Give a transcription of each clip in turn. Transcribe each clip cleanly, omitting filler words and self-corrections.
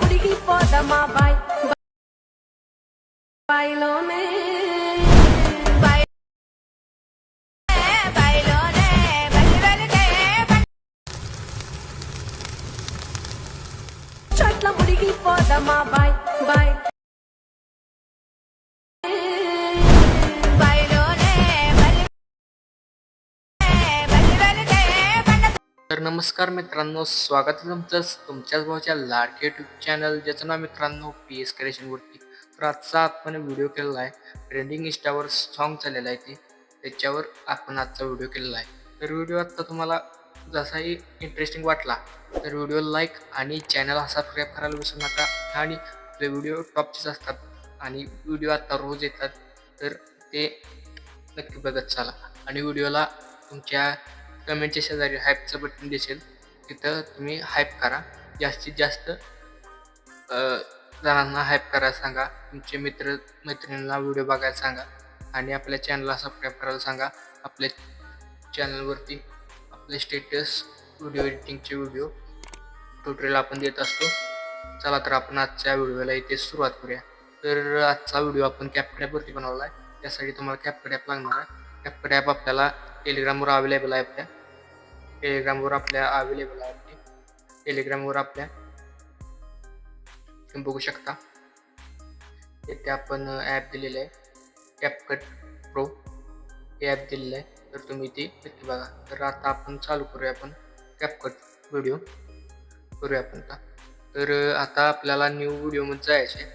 ముడికి పోదమా బాయిలోనే చట్ల ముడికి పోదమా bye तर नमस्कार मित्रांनो, स्वागत आहे तुमचं तुमच्याच भावाच्या लाडके यूट्यूब चॅनल ज्याचं नाव मित्रांनो PS क्रिएशनवरती. तर आजचा आपण व्हिडिओ केलेला आहे, ट्रेंडिंग इंस्टावर सॉन्ग चाललेलं आहे ते, त्याच्यावर आपण आजचा व्हिडिओ केलेला आहे. तर व्हिडिओ आत्ता तुम्हाला जसाही इंटरेस्टिंग वाटला तर व्हिडिओ लाईक आणि चॅनल सबस्क्राईब करायला विसरू नका. आणि आपले व्हिडिओ टॉपचेच असतात आणि व्हिडिओ आत्ता रोज येतात, तर ते नक्की बघत चला. आणि व्हिडिओला तुमच्या कमेंटच्या शेजारी हाईपचं बटन दिसेल, तिथं तुम्ही हाईप करा. जास्तीत जास्त जणांना हाईप करायला सांगा, तुमचे मैत्रिणींना व्हिडिओ बघायला सांगा आणि आपल्या चॅनलला सबस्क्राईब करायला सांगा. आपल्या चॅनलवरती आपले स्टेटस, व्हिडिओ एडिटिंगचे व्हिडिओ ट्युटोरियल आपण देत असतो. चला तर आपण आजच्या व्हिडिओला इथे सुरुवात करूया. तर आजचा व्हिडिओ आपण CapCut ॲपवरती बनवला आहे. त्यासाठी तुम्हाला CapCut ॲप लागणार आहे. CapCut ॲप आपल्याला टेलिग्रामवर अवेलेबल आहे. टेलिग्रामवर आपल्या तुम्ही बघू शकता, इथे आपण ॲप दिलेलं आहे CapCut Pro हे ॲप दिलेलं आहे. तर तुम्ही ते नक्की बघा. तर आता आपण चालू करूया, आपण CapCut व्हिडिओ करूया आपण आता. तर आता आपल्याला न्यू व्हिडिओमध्ये जायचं आहे.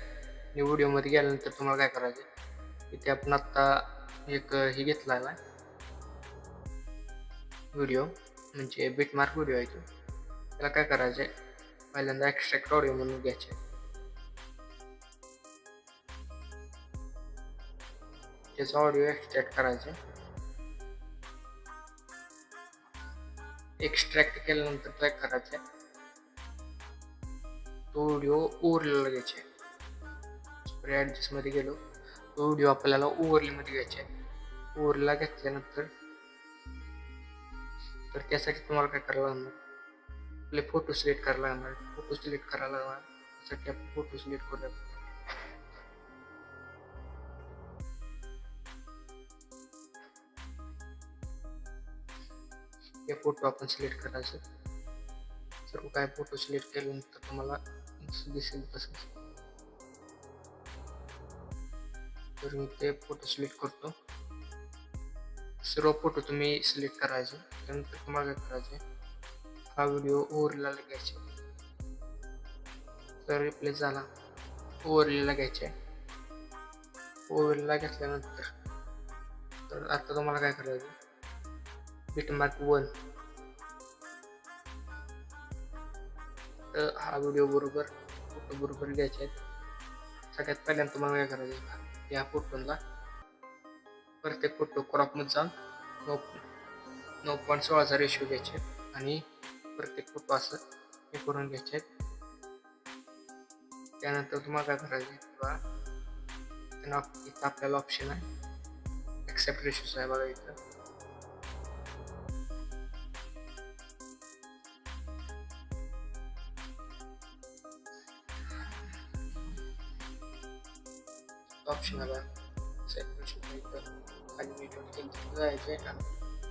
न्यू व्हिडिओमध्ये गेल्यानंतर तुम्हाला काय करायचं आहे, इथे आपण आत्ता एक हे घेतलेला आहे व्हिडिओ, म्हणजे बिटमार्क व्हिडिओ आहे तो. त्याला काय करायचं आहे, पहिल्यांदा एक्स्ट्रॅक्ट ऑडिओ म्हणून घ्यायचे, त्याचा ऑडिओ एक्स्ट्रॅक्ट करायचे. एक्स्ट्रॅक्ट केल्यानंतर काय करायचं आहे, तो व्हिडिओ ओव्हरलेला घ्यायचा आहे. ॲडजस्टमध्ये गेलो, तो व्हिडिओ आपल्याला ओव्हरलेमध्ये घ्यायचा आहे. ओव्हरला घेतल्यानंतर तर त्यासाठी तुम्हाला काय करायला लागणार, आपले फोटो सिलेक्ट करायला लागणार. त्यासाठी आपण फोटो सिलेक्ट करूया. हे फोटो आपण सिलेक्ट करायचं. सर्व काय फोटो सिलेक्ट केल्यानंतर तुम्हाला दिसेल तसंच. तर मी ते फोटो सिलेक्ट करतो. सर्व फोटो तुम्ही सिलेक्ट करायचे. त्यानंतर तुम्हाला काय करायचे, हा व्हिडिओ ओव्हरला घ्यायचा. तर रिप्लेस झाला, ओव्हरला घ्यायचे. ओव्हरला घेतल्यानंतर तर आता तुम्हाला काय करायचं, बिटमार्क 1 तर हा व्हिडिओ बरोबर फोटो बरोबर घ्यायचे आहेत. सगळ्यात पहिल्यांदा तुम्हाला काय करायचं, या फोटोला प्रत्येक फोटो क्रॉपमध्ये जाऊन 9.16चा रेशो घ्यायचे आणि प्रत्येक फोटो असं हे करून घ्यायचे. त्यानंतर तुम्हाला काय करायचं, इथं आपल्याला ऑप्शन आहे एक्सेप्ट रेशोचा आहे बघा. इथं ऑप्शन आहे बघा, खाली मीडियम जायचे का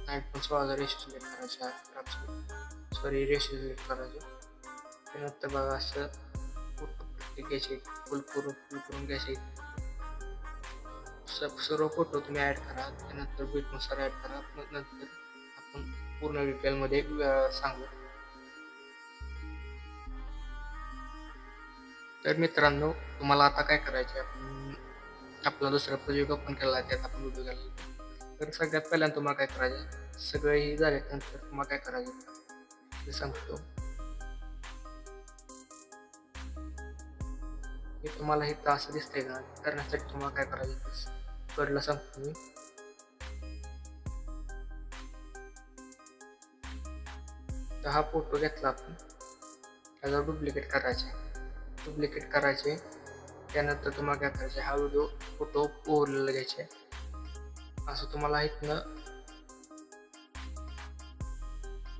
9.16चा रेशो सिलेक्ट करायचा, रेशो सिलेक्ट करायचे. त्यानंतर बघा असं फोटो प्रत्येक घ्यायचे, फुल करून घ्यायचे. सर्व फोटो तुम्ही ॲड करा. त्यानंतर बीटनुसार ॲड करा. नंतर आपण पूर्ण डिटेलमध्ये सांगू. तर मित्रांनो, तुम्हाला आता काय करायचे, आपण आपला दुसरा प्रोजेक्ट ओपन केला, त्यात आपण व्हिडिओ केला. तर सगळ्यात पहिल्यांदा तुम्हाला काय करायचं, सगळं हे झाल्यानंतर तुम्हाला काय करायचं ते सांगतो. हे तुम्हाला हे असं दिसतंय का, करण्यासाठी तुम्हाला काय करायचं कडलं सांगतो मी. तर हा फोटो घेतला आपण, त्याचा डुप्लिकेट करायचे. त्यानंतर तुम्हाला काय करायचे, हा व्हिडिओ फोटो ओव्हरला घ्यायचे. असं तुम्हाला इथनं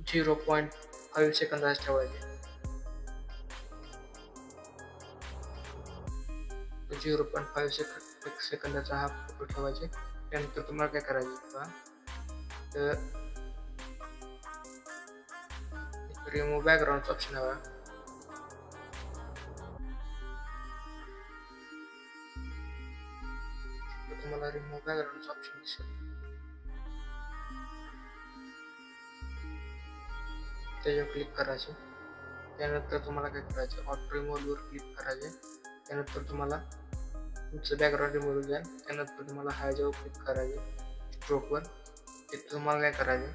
0.5 सेकंदाच ठेवायचे. 0.5 सेकंदाचा हा फोटो ठेवायचे. त्यानंतर तुम्हाला काय करायचं पहा, तर रिमूव्ह बॅकग्राऊंडचा ऑप्शन हवा. तर तुम्हाला रिमूव्ह बॅकग्राऊंडचा ऑप्शन दिसेल, त्याच्यावर क्लिक करायचे. त्यानंतर तुम्हाला काय करायचं, ऑटो रिमूव्हवर क्लिक करायचे. त्यानंतर तुम्हाला तुमचं बॅकग्राऊंड रिमूव्ह जाईल. त्यानंतर तुम्हाला ह्याच्यावर क्लिक करायचे स्ट्रोकवर. तिथे तुम्हाला काय करायचं,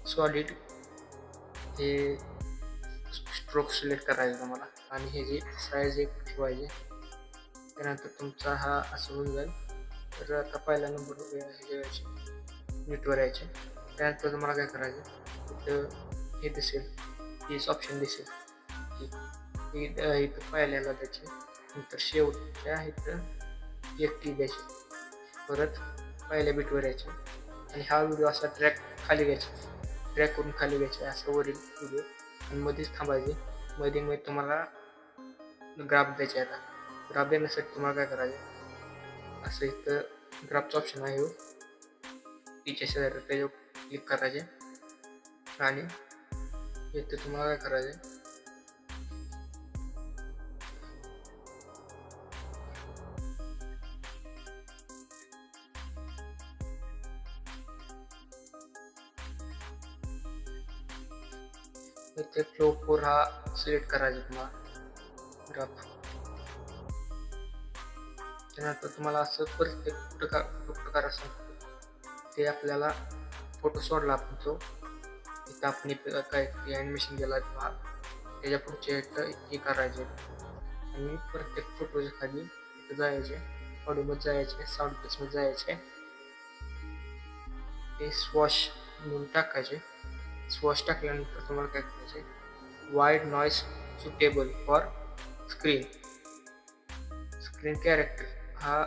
सॉलिड हे स्ट्रोक सिलेक्ट करायचं तुम्हाला आणि हे जे साईज एक ठेवायचे. त्यानंतर तुमचा हा असं होऊन जाईल. तर आता पहिला नंबर नीटवर यायचे. त्यानंतर तुम्हाला काय करायचं, इथं हे दिसेल, हेच ऑप्शन दिसेल की इथं पहिल्याला द्यायचे. नंतर शेवटच्या इथं एकटी द्यायची. परत पहिल्या बीटवर यायचे आणि हा व्हिडिओ असा ट्रॅक खाली घ्यायचा, ट्रॅक करून खाली घ्यायचा असं वरील व्हिडिओ आणि मध्येच थांबायचे. मध्ये तुम्हाला ग्राफ द्यायचे. आता ग्राफ देण्यासाठी तुम्हाला काय करायचं, असं इथं ग्राफचा ऑप्शन आहे, तिच्या शेजारी त्याच्यावर क्लिक करायचे आणि इथे तुम्हाला काय करायचं, इथे फ्लो 4 हा सिलेक्ट करायचा तुम्हाला ग्राफ. त्यानंतर तुम्हाला असं प्रत्येक प्रकार असं ते आपल्याला फोटो सोडला आपण तो इथं आपण काय ॲनिमेशन केला किंवा त्याच्या पुढचे हे करायचे आणि प्रत्येक फोटोच्या खाली इथं जायचे, ऑडिओमध्ये जायचे, साऊंड इफेक्ट्समध्ये जायचे, ते स्वॉश म्हणून टाकायचे. स्वॉश टाकल्यानंतर तुम्हाला काय करायचे, wide noise suitable for screen character हा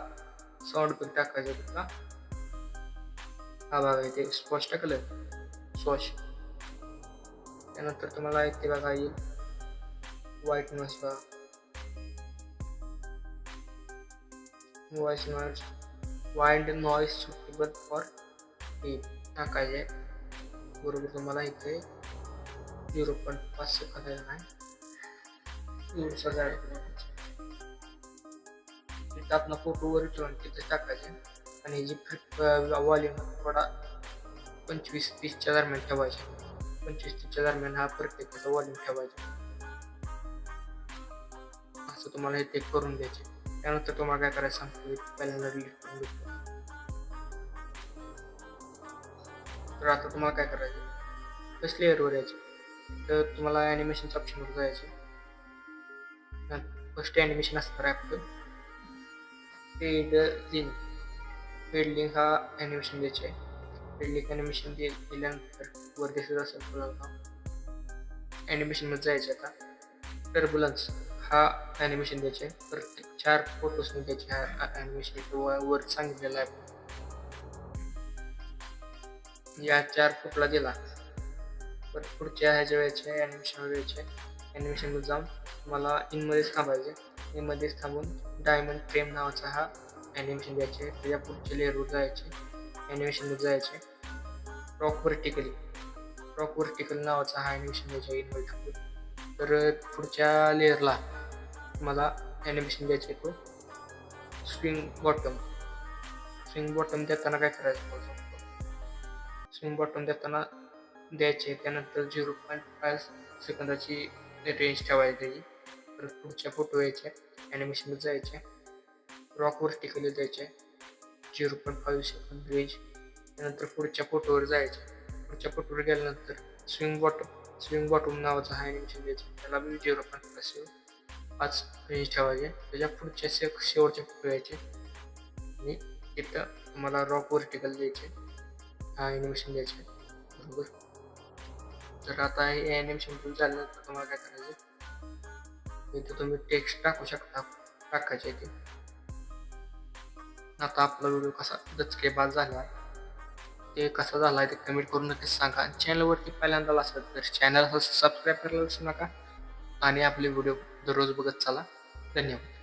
साऊंड इफेक्ट टाकायचा होता. हा भाग आहे ते स्वॉश टाकलं, स्वॉश. त्यानंतर तुम्हाला इथे बघा येईल व्हाईट नॉईज बघा, वाईड नॉईज सुटेबल फॉर हे टाकायचे. बरोबर तुम्हाला इथे 0.5 सेकंद नाही, तिथं आपण फोटोवर ठेवून तिथे टाकायचे आणि जी वॉल्यूम थोडा 25-30च्या दरम्यान ठेवायचे. 25-30च्या दरम्यान हा प्रत्येकाचा वॉल्यूम ठेवायचा. असं तुम्हाला हे ते करून द्यायचे. त्यानंतर तुम्हाला काय करायचं सांगतो, पहिल्यांदा डिलीट करून घेतो. तर आता तुम्हाला काय करायचं, फर्स्ट लेअरवर यायचे. तर तुम्हाला ॲनिमेशनच्या ऑप्शनवर जायचे. फर्स्ट ॲनिमेशन असणार आहे आपलं पेड लिंक हा ॲनिमेशन द्यायचे आहे. पेड लिंक ॲनिमेशन दिल्यानंतर वर दिसत असेल तुम्हाला ॲनिमेशनमध्ये जायचे. आता टर्बुलन्स हा ॲनिमेशन द्यायचे आहे. प्रत्येक 4 फोटोजमध्ये द्यायचे हा ॲनिमेशन वर सांगितलेलं आहे. या 4 फोटोला दिला परत पुढच्या ह्याच्या वेळेचे ॲनिमेशनवर यायचे. ॲनिमेशनमध्ये जाऊन मला इनमध्येच थांबायचे. इनमध्येच थांबून डायमंड फ्रेम नावाचा हा ॲनिमेशन द्यायचे. त्याच्या पुढच्या लेअरवर जायचे, ॲनिमेशनमध्ये जायचे. रॉक व्हर्टिकल नावाचा हा ॲनिमेशन द्यायचा इनमध्ये थांबून. तर पुढच्या लेअरला मला ॲनिमेशन द्यायचे तो स्विंग बॉटम देताना काय करायचं, स्विंग बॉटम देताना द्यायचे. त्यानंतर 0.5 सेकंदाची रेंज ठेवायची त्याची. परत पुढच्या फोटो यायचे, ॲनिमेशनमध्ये जायचे, रॉक व्हर्टिकली द्यायचे 0.5 सेकंद रेंज. त्यानंतर पुढच्या फोटोवर जायचे. पुढच्या फोटोवर गेल्यानंतर स्विंग बॉटम नावाचा हा ॲनिमेशन द्यायचे, त्याला बी 0.5 रेंज ठेवायचे. त्याच्या पुढच्या शेवटचे फोटो यायचे आणि तिथं तुम्हाला रॉक व्हर्टिकल द्यायचे, हा ॲनिमेशन द्यायचे. बरोबर. तर आता हे ॲनिमेशन तुम्ही झाल्यानंतर तुम्हाला काय करायचं, इथे तुम्ही टेक्स्ट टाकू शकता, टाकायचे ते. आता आपला व्हिडिओ कसा दचकेबाज झाला ते कसा झाला ते कमेंट करून नक्कीच सांगा. चॅनलवरती पहिल्यांदा असेल तर चॅनल सबस्क्राईब करायला विसरू नका आणि आपले व्हिडिओ दररोज बघत चला. धन्यवाद.